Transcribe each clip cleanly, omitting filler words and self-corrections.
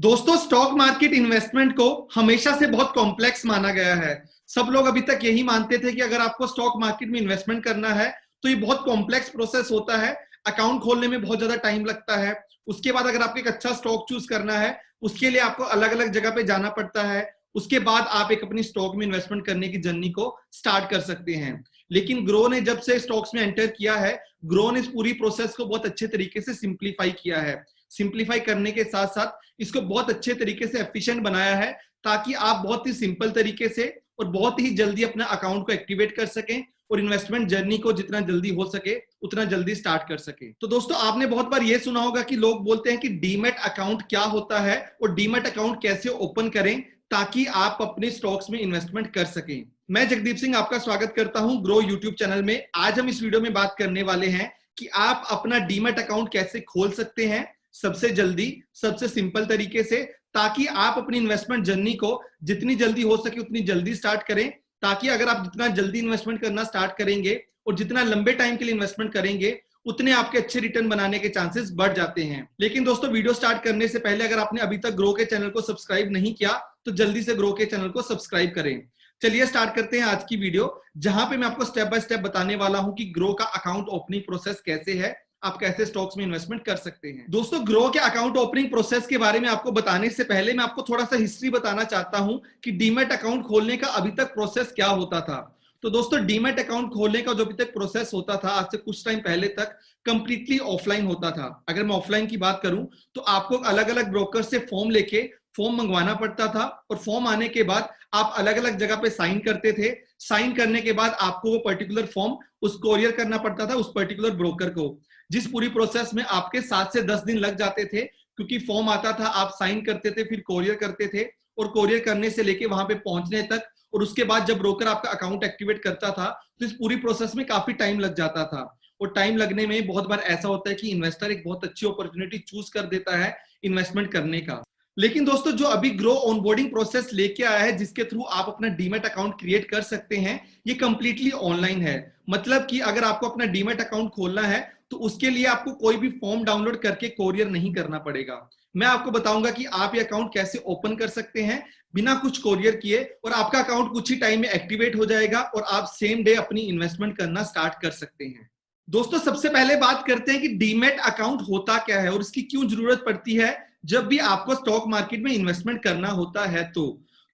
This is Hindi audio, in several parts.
दोस्तों, स्टॉक मार्केट इन्वेस्टमेंट को हमेशा से बहुत कॉम्प्लेक्स माना गया है। सब लोग अभी तक यही मानते थे कि अगर आपको स्टॉक मार्केट में इन्वेस्टमेंट करना है तो ये बहुत कॉम्प्लेक्स प्रोसेस होता है। अकाउंट खोलने में बहुत ज्यादा टाइम लगता है। उसके बाद अगर आपको एक अच्छा स्टॉक चूज करना है उसके लिए आपको अलग अलग जगह पे जाना पड़ता है। उसके बाद आप एक अपनी स्टॉक में इन्वेस्टमेंट करने की जर्नी को स्टार्ट कर सकते हैं। लेकिन ग्रो ने जब से स्टॉक्स में एंटर किया है, ग्रो ने इस पूरी प्रोसेस को बहुत अच्छे तरीके से सिंप्लीफाई किया है। सिंप्लीफाई करने के साथ साथ इसको बहुत अच्छे तरीके से एफिशिएंट बनाया है ताकि आप बहुत ही सिंपल तरीके से और बहुत ही जल्दी अपना अकाउंट को एक्टिवेट कर सकें और इन्वेस्टमेंट जर्नी को जितना जल्दी हो सके उतना जल्दी स्टार्ट कर सके। तो दोस्तों, आपने बहुत बार ये सुना होगा कि लोग बोलते हैं कि डीमैट अकाउंट क्या होता है और डीमैट अकाउंट कैसे ओपन करें ताकि आप अपने स्टॉक्स में इन्वेस्टमेंट कर सकें। मैं जगदीप सिंह आपका स्वागत करता हूं ग्रो यूट्यूब चैनल में। आज हम इस वीडियो में बात करने वाले हैं कि आप अपना डीमैट अकाउंट कैसे खोल सकते हैं सबसे जल्दी, सबसे सिंपल तरीके से, ताकि आप अपनी इन्वेस्टमेंट जर्नी को जितनी जल्दी हो सके उतनी जल्दी स्टार्ट करें। ताकि अगर आप जितना जल्दी इन्वेस्टमेंट करना स्टार्ट करेंगे और जितना लंबे टाइम के लिए इन्वेस्टमेंट करेंगे उतने आपके अच्छे रिटर्न बनाने के चांसेस बढ़ जाते हैं। लेकिन दोस्तों, वीडियो स्टार्ट करने से पहले अगर आपने अभी तक ग्रो के चैनल को सब्सक्राइब नहीं किया तो जल्दी से ग्रो के चैनल को सब्सक्राइब करें। चलिए स्टार्ट करते हैं आज की वीडियो, जहां पे मैं आपको स्टेप बाय स्टेप बताने वाला हूं कि ग्रो का अकाउंट ओपनिंग प्रोसेस कैसे है, आप कैसे स्टॉक्स में इन्वेस्टमेंट कर सकते हैं। दोस्तों, ग्रो के अकाउंट ओपनिंग प्रोसेस के बारे में आपको बताने से पहले मैं आपको थोड़ा सा हिस्ट्री बताना चाहता हूं कि डीमैट अकाउंट खोलने का अभी तक प्रोसेस क्या होता था। तो दोस्तों, डीमैट अकाउंट खोलने का जो अभी तक प्रोसेस होता था आज से कुछ टाइम पहले तक कंप्लीटली ऑफलाइन होता था। अगर मैं ऑफलाइन की बात करूं तो आपको अलग अलग ब्रोकर से फॉर्म लेके फॉर्म मंगवाना पड़ता था और फॉर्म आने के बाद आप अलग अलग जगह पे साइन करते थे। साइन करने के बाद आपको वो पर्टिकुलर फॉर्म उस कोरियर करना पड़ता था उस पर्टिकुलर ब्रोकर को, जिस पूरी प्रोसेस में आपके 7 से 10 दिन लग जाते थे। क्योंकि फॉर्म आता था, आप साइन करते थे, फिर कोरियर करते थे और कोरियर करने से लेके वहां पे पहुंचने तक और उसके बाद जब ब्रोकर आपका अकाउंट एक्टिवेट करता था तो इस पूरी प्रोसेस में काफी टाइम लग जाता था। और टाइम लगने में बहुत बार ऐसा होता है कि इन्वेस्टर एक बहुत अच्छी अपॉर्चुनिटी चूज कर देता है इन्वेस्टमेंट करने का। लेकिन दोस्तों, जो अभी ग्रो ऑनबोर्डिंग प्रोसेस लेके आया है जिसके थ्रू आप अपना डीमैट अकाउंट क्रिएट कर सकते हैं, ये कंप्लीटली ऑनलाइन है। मतलब कि अगर आपको अपना डीमैट अकाउंट खोलना है तो उसके लिए आपको कोई भी फॉर्म डाउनलोड करके कोरियर नहीं करना पड़ेगा। मैं आपको बताऊंगा कि आप ये अकाउंट कैसे ओपन कर सकते हैं बिना कुछ कोरियर किए, और आपका अकाउंट कुछ ही टाइम में एक्टिवेट हो जाएगा और आप सेम डे अपनी इन्वेस्टमेंट करना स्टार्ट कर सकते हैं। दोस्तों, सबसे पहले बात करते हैं कि डीमैट अकाउंट होता क्या है और इसकी क्यों जरूरत पड़ती है जब भी आपको स्टॉक मार्केट में इन्वेस्टमेंट करना होता है। तो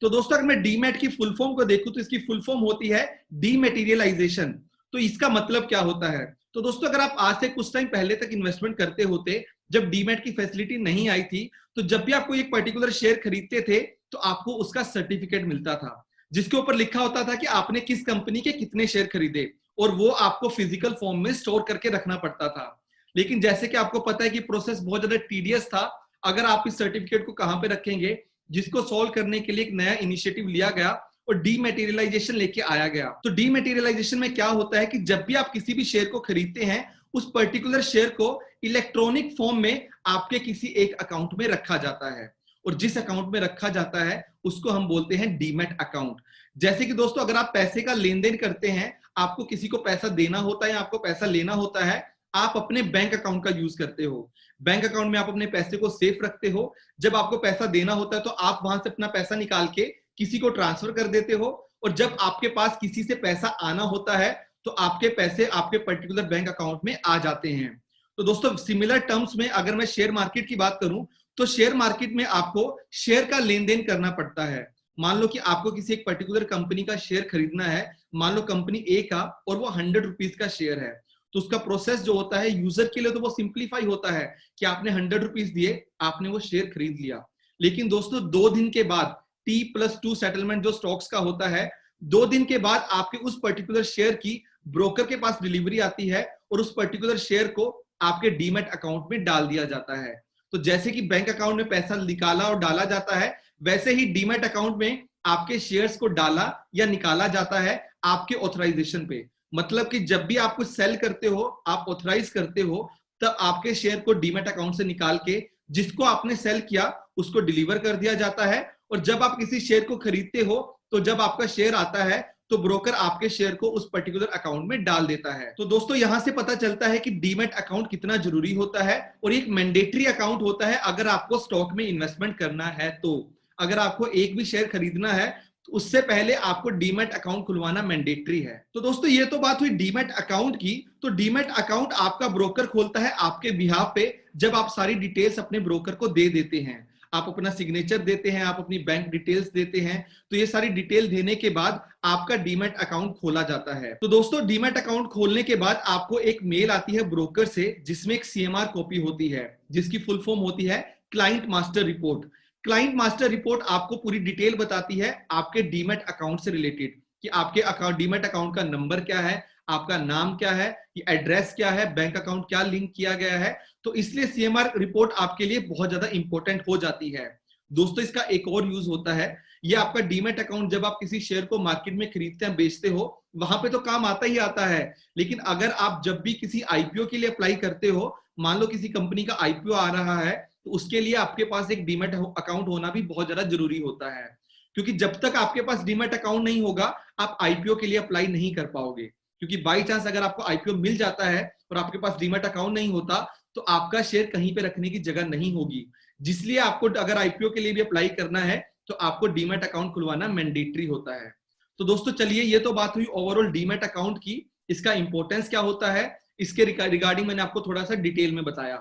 दोस्तों, अगर मैं डीमैट की फुल फॉर्म को देखूं तो इसकी फुल फॉर्म होती है डीमैटेरियलाइजेशन। तो इसका मतलब क्या होता है? तो दोस्तों, अगर आप आज से कुछ टाइम पहले तक इन्वेस्टमेंट करते होते, जब डीमैट की फैसिलिटी नहीं आई थी, तो जब भी आपको एक पर्टिकुलर शेयर खरीदते थे तो आपको उसका सर्टिफिकेट मिलता था जिसके ऊपर लिखा होता था कि आपने किस कंपनी के कितने शेयर खरीदे, और वो आपको फिजिकल फॉर्म में स्टोर करके रखना पड़ता था। लेकिन जैसे कि आपको पता है कि प्रोसेस बहुत ज्यादा टीडियस था। अगर आप इस सर्टिफिकेट को कहां पे रखेंगे, जिसको सॉल्व करने के लिए एक नया इनिशिएटिव लिया गया और डीमैटेरियलाइजेशन लेके आया गया। तो डीमैटेरियलाइजेशन में क्या होता है कि जब भी आप किसी भी शेयर को खरीदते हैं उस पर्टिकुलर शेयर को इलेक्ट्रॉनिक फॉर्म में आपके किसी एक अकाउंट में रखा जाता है, और जिस अकाउंट में रखा जाता है उसको हम बोलते हैं डीमैट अकाउंट। जैसे कि दोस्तों, अगर आप पैसे का लेन देन करते हैं, आपको किसी को पैसा देना होता है या आपको पैसा लेना होता है, आप अपने बैंक अकाउंट का यूज करते हो। बैंक अकाउंट में आप अपने पैसे को सेफ रखते हो। जब आपको पैसा देना होता है तो आप वहां से अपना पैसा निकाल के किसी को ट्रांसफर कर देते हो, और जब आपके पास किसी से पैसा आना होता है तो आपके पैसे आपके पर्टिकुलर बैंक अकाउंट में आ जाते हैं। तो दोस्तों, सिमिलर टर्म्स में अगर मैं शेयर मार्केट की बात करूं तो शेयर मार्केट में आपको शेयर का लेन देन करना पड़ता है। मान लो कि आपको किसी एक पर्टिकुलर कंपनी का शेयर खरीदना है, मान लो कंपनी ए का, और वो 100 रुपीज का शेयर है। तो उसका प्रोसेस जो होता है यूजर के लिए तो वो सिंप्लीफाई होता है कि आपने 100 रुपीज दिए, आपने वो शेयर खरीद लिया। लेकिन दोस्तों, 2 दिन के बाद T+2 सेटलमेंट जो स्टॉक्स का होता है, 2 दिन के बाद आपके उस पर्टिकुलर शेयर की ब्रोकर के पास डिलीवरी आती है और उस पर्टिकुलर शेयर को आपके डीमैट अकाउंट में डाल दिया जाता है। तो जैसे कि बैंक अकाउंट में पैसा निकाला और डाला जाता है, वैसे ही डीमैट अकाउंट में आपके शेयर्स को डाला या निकाला जाता है आपके ऑथराइजेशन पे। मतलब कि जब भी आप कुछ सेल करते हो, आप ऑथराइज करते हो, तब आपके शेयर को डीमैट अकाउंट से निकाल के जिसको आपने सेल किया उसको डिलीवर कर दिया जाता है। और जब आप किसी शेयर को खरीदते हो तो जब आपका शेयर आता है तो ब्रोकर आपके शेयर को उस पर्टिकुलर अकाउंट में डाल देता है। तो दोस्तों यहां से पता चलता है कि डीमैट अकाउंट कितना जरूरी होता है और एक मैंडेटरी अकाउंट होता है अगर आपको स्टॉक में इन्वेस्टमेंट करना है। तो अगर आपको एक भी शेयर खरीदना है तो उससे पहले आपको डीमैट अकाउंट खुलवाना मैंडेटरी है। तो दोस्तों ये तो बात हुई डीमैट अकाउंट की। तो डीमैट अकाउंट आपका ब्रोकर खोलता है आपके बिहाफ पे जब आप सारी डिटेल्स अपने ब्रोकर को दे देते हैं। आप अपना सिग्नेचर देते हैं, आप अपनी बैंक डिटेल्स देते हैं, तो ये सारी डिटेल देने के बाद आपका डीमैट अकाउंट खोला जाता है। तो दोस्तों डीमैट अकाउंट खोलने के बाद आपको एक मेल आती है ब्रोकर से जिसमें एक सीएमआर कॉपी होती है जिसकी फुल फॉर्म होती है client master report. Client master report आपको पूरी डिटेल बताती है आपके डीमैट अकाउंट से रिलेटेड कि आपके अकाउंट डीमैट अकाउंट का नंबर क्या है, आपका नाम क्या है, एड्रेस क्या है, बैंक अकाउंट क्या लिंक किया गया है। तो इसलिए सीएमआर रिपोर्ट आपके लिए बहुत ज्यादा इंपॉर्टेंट हो जाती है। दोस्तों इसका एक और यूज होता है, ये आपका डीमैट अकाउंट जब आप किसी शेयर को मार्केट में खरीदते हैं बेचते हो वहां पे तो काम आता ही आता है, लेकिन अगर आप जब भी किसी आईपीओ के लिए अप्लाई करते हो, मान लो किसी कंपनी का आईपीओ आ रहा है, तो उसके लिए आपके पास एक डीमैट अकाउंट होना भी बहुत ज्यादा जरूरी होता है, क्योंकि जब तक आपके पास डीमैट अकाउंट नहीं होगा आप आईपीओ के लिए अप्लाई नहीं कर पाओगे। क्योंकि बाई चांस अगर आपको आईपीओ मिल जाता है और आपके पास डीमैट अकाउंट नहीं होता तो आपका शेयर कहीं पे रखने की जगह नहीं होगी, जिसलिए आपको अगर आईपीओ के लिए भी अप्लाई करना है तो आपको डीमैट अकाउंट खुलवाना मैंडेटरी होता है। तो दोस्तों चलिए ये तो बात हुई ओवरऑल डीमैट अकाउंट की, इसका इंपॉर्टेंस क्या होता है इसके रिगार्डिंग मैंने आपको थोड़ा सा डिटेल में बताया।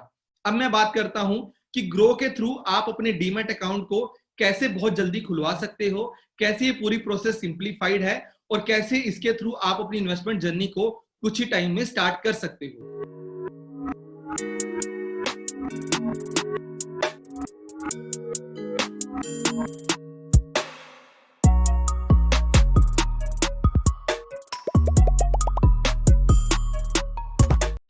अब मैं बात करता हूं कि ग्रो के थ्रू आप अपने डीमैट अकाउंट को कैसे बहुत जल्दी खुलवा सकते हो, कैसे ये पूरी प्रोसेस सिंप्लीफाइड है और कैसे इसके थ्रू आप अपनी इन्वेस्टमेंट जर्नी को कुछ ही टाइम में स्टार्ट कर सकते हो।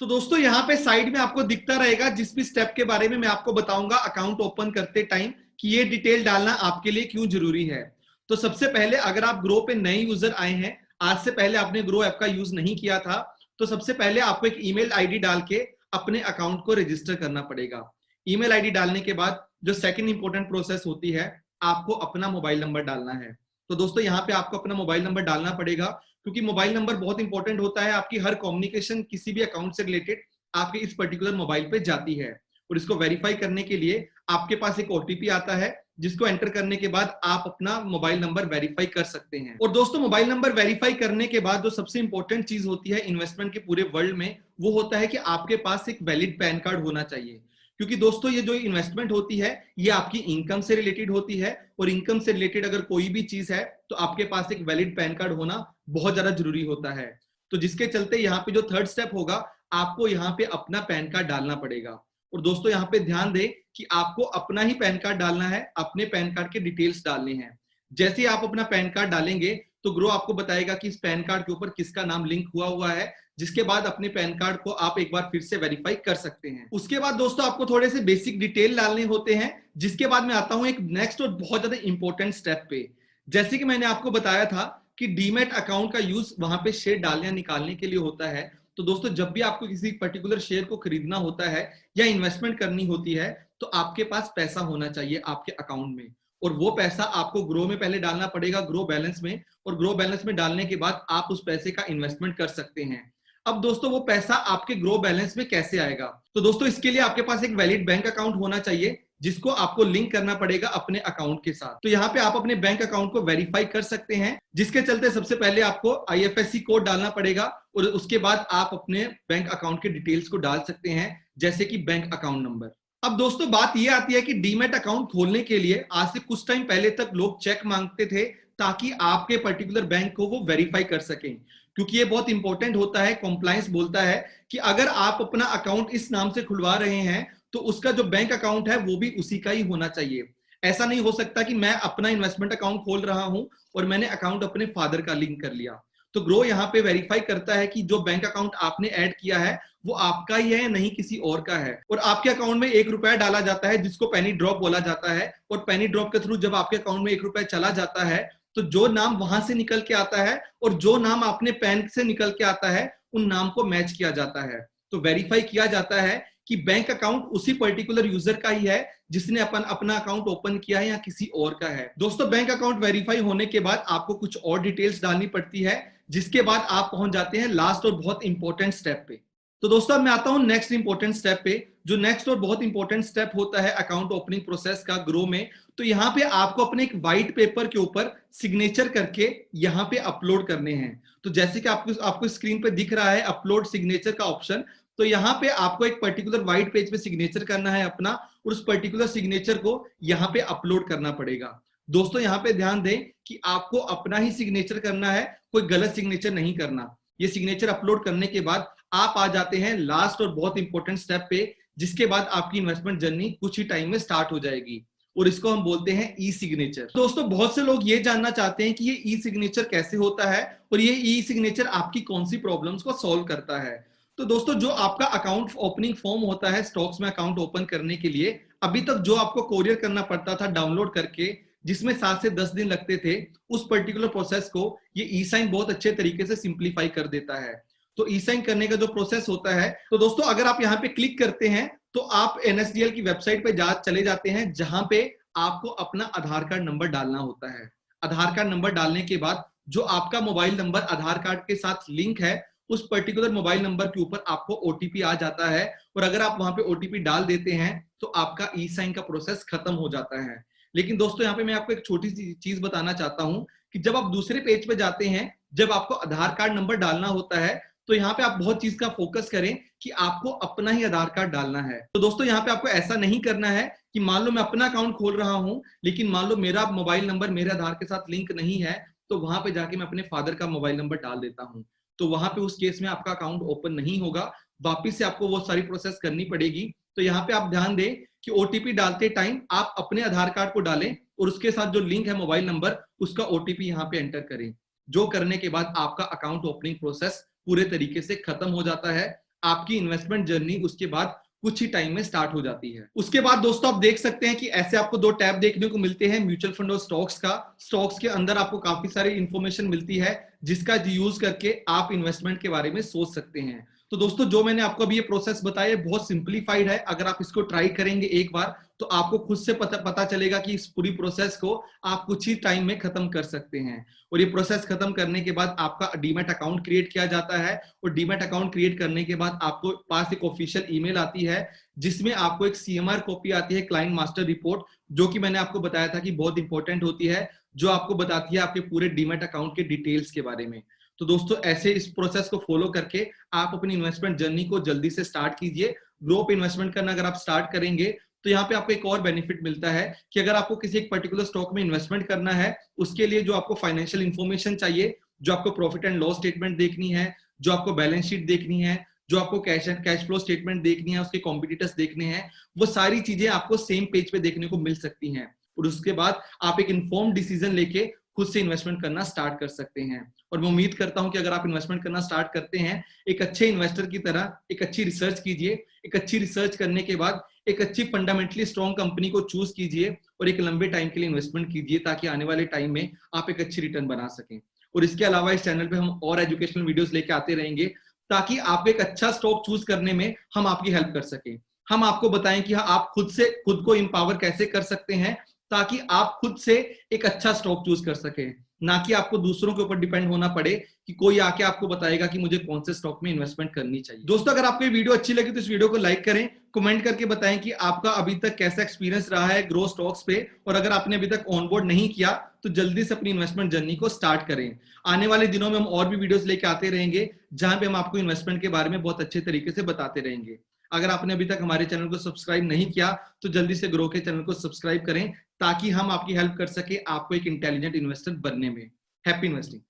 तो दोस्तों यहाँ पे साइड में आपको दिखता रहेगा जिस भी स्टेप के बारे में मैं आपको बताऊंगा अकाउंट ओपन करते टाइम कि ये डिटेल डालना आपके लिए क्यों जरूरी है। तो सबसे पहले अगर आप ग्रो पे नए यूजर आए हैं, आज से पहले आपने ग्रो ऐप का यूज नहीं किया था, तो सबसे पहले आपको एक ईमेल आईडी डाल के अपने अकाउंट को रजिस्टर करना पड़ेगा। ईमेल आईडी डालने के बाद जो सेकंड इंपॉर्टेंट प्रोसेस होती है, आपको अपना मोबाइल नंबर डालना है। तो दोस्तों यहाँ पे आपको अपना मोबाइल नंबर डालना पड़ेगा क्योंकि मोबाइल नंबर बहुत इंपॉर्टेंट होता है। आपकी हर कम्युनिकेशन किसी भी अकाउंट से रिलेटेड आपके इस पर्टिकुलर मोबाइल पे जाती है और इसको वेरीफाई करने के लिए आपके पास एक ओटीपी आता है जिसको एंटर करने के बाद आप अपना मोबाइल नंबर वेरीफाई कर सकते हैं। और दोस्तों मोबाइल नंबर वेरीफाई करने के बाद जो सबसे इंपॉर्टेंट चीज होती है इन्वेस्टमेंट के पूरे वर्ल्ड में, वो होता है कि आपके पास एक वैलिड पैन कार्ड होना चाहिए। क्योंकि दोस्तों ये जो इन्वेस्टमेंट होती है ये आपकी इनकम से रिलेटेड होती है और इनकम से रिलेटेड अगर कोई भी चीज है तो आपके पास एक वैलिड पैन कार्ड होना बहुत ज्यादा जरूरी होता है। तो जिसके चलते यहाँ पे जो थर्ड स्टेप होगा, आपको यहाँ पे अपना पैन कार्ड डालना पड़ेगा। और दोस्तों यहाँ पे ध्यान दें कि आपको अपना ही पैन कार्ड डालना है, अपने पैन कार्ड के डिटेल्स डालने हैं। जैसे ही आप अपना पैन कार्ड डालेंगे तो ग्रो आपको बताएगा कि इस पैन कार्ड के ऊपर किसका नाम लिंक हुआ है, जिसके बाद अपने पैन कार्ड को आप एक बार फिर से वेरीफाई कर सकते हैं। उसके बाद दोस्तों आपको थोड़े से बेसिक डिटेल डालने होते हैं, जिसके बाद मैं आता हूं एक नेक्स्ट और बहुत ज्यादा इंपॉर्टेंट स्टेप पे। जैसे कि मैंने आपको बताया था कि डीमैट अकाउंट का यूज वहां पे शेयर डालने निकालने के लिए होता है। तो दोस्तों जब भी आपको किसी पर्टिकुलर शेयर को खरीदना होता है या इन्वेस्टमेंट करनी होती है तो आपके पास पैसा होना चाहिए आपके अकाउंट में, और वो पैसा आपको ग्रो में पहले डालना पड़ेगा, ग्रो बैलेंस में, और ग्रो बैलेंस में डालने के बाद आप उस पैसे का इन्वेस्टमेंट कर सकते हैं। अब दोस्तों वो पैसा आपके ग्रो बैलेंस में कैसे आएगा? तो दोस्तों इसके लिए आपके पास एक वैलिड बैंक अकाउंट होना चाहिए जिसको आपको लिंक करना पड़ेगा अपने अकाउंट के साथ। तो यहाँ पे आप अपने बैंक अकाउंट को वेरीफाई कर सकते हैं, जिसके चलते सबसे पहले आपको आईएफएससी कोड डालना पड़ेगा और उसके बाद आप अपने बैंक अकाउंट के डिटेल्स को डाल सकते हैं, जैसे कि बैंक अकाउंट नंबर। अब दोस्तों बात यह आती है कि डीमैट अकाउंट खोलने के लिए आज से कुछ टाइम पहले तक लोग चेक मांगते थे ताकि आपके पर्टिकुलर बैंक को वो वेरीफाई कर सकें, क्योंकि ये बहुत इंपॉर्टेंट होता है। कॉम्प्लायंस बोलता है कि अगर आप अपना अकाउंट इस नाम से खुलवा रहे हैं तो उसका जो बैंक अकाउंट है वो भी उसी का ही होना चाहिए। ऐसा नहीं हो सकता कि मैं अपना इन्वेस्टमेंट अकाउंट खोल रहा हूं और मैंने अकाउंट अपने फादर का लिंक कर लिया। तो ग्रो यहाँ पे वेरीफाई करता है कि जो बैंक अकाउंट आपने ऐड किया है वो आपका ही है, नहीं किसी और का है। और आपके अकाउंट में 1 रुपया डाला जाता है जिसको पेनी ड्रॉप बोला जाता है, और पेनी ड्रॉप के थ्रू जब आपके अकाउंट में 1 रुपया चला जाता है तो जो नाम वहां से निकल के आता है और जो नाम आपने पैन से निकल के आता है उन नाम को मैच किया जाता है। तो वेरीफाई किया जाता है कि बैंक अकाउंट उसी पर्टिकुलर यूजर का ही है जिसने अपना अकाउंट ओपन किया है या किसी और का है। दोस्तों बैंक अकाउंट वेरीफाई होने के बाद आपको कुछ और डिटेल्स डालनी पड़ती है, जिसके बाद आप पहुंच जाते हैं लास्ट और बहुत इंपॉर्टेंट स्टेप पे। तो दोस्तों अब मैं आता हूं नेक्स्ट इंपॉर्टेंट स्टेप पे, जो नेक्स्ट और बहुत इंपॉर्टेंट स्टेप होता है अकाउंट ओपनिंग प्रोसेस का ग्रो में। तो यहाँ पे आपको अपने एक व्हाइट पेपर के ऊपर सिग्नेचर करके यहाँ पे अपलोड करने हैं। तो जैसे कि आपको स्क्रीन पे दिख रहा है अपलोड सिग्नेचर का ऑप्शन, तो यहाँ पे आपको एक पर्टिकुलर व्हाइट पेज पे सिग्नेचर करना है अपना, और उस पर्टिकुलर सिग्नेचर को यहाँ पे अपलोड करना पड़ेगा। दोस्तों यहाँ पे ध्यान दें कि आपको अपना ही सिग्नेचर करना है, कोई गलत सिग्नेचर नहीं करना। ये सिग्नेचर अपलोड करने के बाद आप आ जाते हैं लास्ट और बहुत इंपॉर्टेंट स्टेप पे, जिसके बाद आपकी इन्वेस्टमेंट जर्नी कुछ ही टाइम में स्टार्ट हो जाएगी, और इसको हम बोलते हैं ई सिग्नेचर। दोस्तों बहुत से लोग ये जानना चाहते हैं कि ये ई सिग्नेचर कैसे होता है और ये ई सिग्नेचर आपकी कौन सी प्रॉब्लम्स को सॉल्व करता है। तो दोस्तों जो आपका अकाउंट ओपनिंग फॉर्म होता है स्टॉक्स में अकाउंट ओपन करने के लिए, अभी तक जो आपको कोरियर करना पड़ता था डाउनलोड करके, जिसमें 7 से 10 दिन लगते थे, उस पर्टिकुलर प्रोसेस को ये ई साइन बहुत अच्छे तरीके से सिंप्लीफाई कर देता है। तो ई साइन करने का जो प्रोसेस होता है, तो दोस्तों अगर आप यहाँ पे क्लिक करते हैं तो आप एनएसडीएल की वेबसाइट पे चले जाते हैं, जहां पे आपको अपना आधार कार्ड नंबर डालना होता है। आधार कार्ड नंबर डालने के बाद जो आपका मोबाइल नंबर आधार कार्ड के साथ लिंक है, उस पर्टिकुलर मोबाइल नंबर के ऊपर आपको ओटीपी आ जाता है, और अगर आप वहां पे ओटीपी डाल देते हैं तो आपका ई साइन का प्रोसेस खत्म हो जाता है। लेकिन दोस्तों यहाँ पे मैं आपको एक छोटी सी चीज बताना चाहता हूं कि जब आप दूसरे पेज पे जाते हैं, जब आपको आधार कार्ड नंबर डालना होता है, तो यहाँ पे आप बहुत चीज का फोकस करें कि आपको अपना ही आधार कार्ड डालना है। तो दोस्तों यहाँ पे आपको ऐसा नहीं करना है कि मान लो मैं अपना अकाउंट खोल रहा हूं, लेकिन मान लो मेरा मोबाइल नंबर मेरे आधार के साथ लिंक नहीं है, तो वहां पे जाके मैं अपने फादर का मोबाइल नंबर डाल देता हूं, तो वहां पे उस केस में आपका अकाउंट ओपन नहीं होगा, वापिस से आपको वो सारी प्रोसेस करनी पड़ेगी। तो यहाँ पे आप ध्यान दें कि ओटीपी डालते टाइम आप अपने आधार कार्ड को डालें और उसके साथ जो लिंक है मोबाइल नंबर, उसका ओटीपी यहाँ पे एंटर करें। जो करने के बाद आपका अकाउंट ओपनिंग प्रोसेस पूरे तरीके से खत्म हो जाता है। आपकी इन्वेस्टमेंट जर्नी उसके बाद कुछ ही टाइम में स्टार्ट हो जाती है। उसके बाद दोस्तों आप देख सकते हैं कि ऐसे आपको 2 टैब देखने को मिलते हैं म्यूचुअल फंड और स्टॉक्स का। स्टॉक्स के अंदर आपको काफी सारी इंफॉर्मेशन मिलती है, जिसका यूज करके आप इन्वेस्टमेंट के बारे में सोच सकते हैं। तो दोस्तों जो मैंने आपको अभी ये प्रोसेस बताया बहुत सिंप्लीफाइड है। अगर आप इसको ट्राई करेंगे एक बार, तो आपको खुद से पता चलेगा कि इस पूरी प्रोसेस को आप कुछ ही टाइम में खत्म कर सकते हैं। और ये प्रोसेस खत्म करने के बाद आपका डीमैट अकाउंट क्रिएट किया जाता है, और डीमैट अकाउंट क्रिएट करने के बाद आपको पास एक ऑफिशियल ईमेल आती है, जिसमें आपको एक सीएमआर कॉपी आती है, क्लाइंट मास्टर रिपोर्ट, जो कि मैंने आपको बताया था कि बहुत इंपॉर्टेंट होती है, जो आपको बताती है आपके पूरे डीमैट अकाउंट के डिटेल्स के बारे में। तो दोस्तों ऐसे इस प्रोसेस को फॉलो करके आप अपनी इन्वेस्टमेंट जर्नी को जल्दी से स्टार्ट कीजिए। ग्रो पे इन्वेस्टमेंट करना अगर आप स्टार्ट करेंगे, तो यहाँ पे आपको एक और बेनिफिट मिलता है कि अगर आपको किसी एक पर्टिकुलर स्टॉक में इन्वेस्टमेंट करना है, उसके लिए जो आपको फाइनेंशियल इंफॉर्मेशन चाहिए, जो आपको प्रॉफिट एंड लॉस स्टेटमेंट देखनी है, जो आपको बैलेंस शीट देखनी है, जो आपको कैश फ्लो स्टेटमेंट देखनी है, उसके कॉम्पिटिटर्स देखने हैं, वो सारी चीजें आपको सेम पेज पे देखने को मिल सकती हैं। और उसके बाद आप एक इन्फॉर्म्ड डिसीजन लेके खुद से इन्वेस्टमेंट करना स्टार्ट कर सकते हैं। और मैं उम्मीद करता हूं कि अगर आप इन्वेस्टमेंट करना स्टार्ट करते हैं, एक अच्छे इन्वेस्टर की तरह एक अच्छी रिसर्च कीजिए। एक अच्छी रिसर्च करने के बाद एक अच्छी फंडामेंटली स्ट्रॉन्ग कंपनी को चूज कीजिए और एक लंबे टाइम के लिए इन्वेस्टमेंट कीजिए, ताकि आने वाले टाइम में आप एक अच्छी रिटर्न बना सकें। और इसके अलावा इस चैनल पे हम और एजुकेशनल वीडियोस लेके आते रहेंगे, ताकि आप एक अच्छा स्टॉक चूज करने में हम आपकी हेल्प कर सकें। हम आपको बताएं कि आप खुद को एम्पावर कैसे कर सकते हैं, ताकि आप खुद से एक अच्छा स्टॉक चूज कर सके, ना कि आपको दूसरों के ऊपर डिपेंड होना पड़े कि कोई आके आपको बताएगा कि मुझे कौन से स्टॉक में इन्वेस्टमेंट करनी चाहिए। दोस्तों अगर आपको ये वीडियो अच्छी लगी तो इस वीडियो को लाइक करें, कमेंट करके बताएं कि आपका अभी तक कैसा एक्सपीरियंस रहा है ग्रो स्टॉक्स पे, और अगर आपने अभी तक ऑनबोर्ड नहीं किया तो जल्दी से अपनी इन्वेस्टमेंट जर्नी को स्टार्ट करें। आने वाले दिनों में हम और भी वीडियोस लेके आते रहेंगे, जहां पे हम आपको इन्वेस्टमेंट के बारे में बहुत अच्छे तरीके से बताते रहेंगे। अगर आपने अभी तक हमारे चैनल को सब्सक्राइब नहीं किया तो जल्दी से ग्रो के चैनल को सब्सक्राइब करें, ताकि हम आपकी हेल्प कर सके आपको एक इंटेलिजेंट इन्वेस्टर बनने में। Happy investing.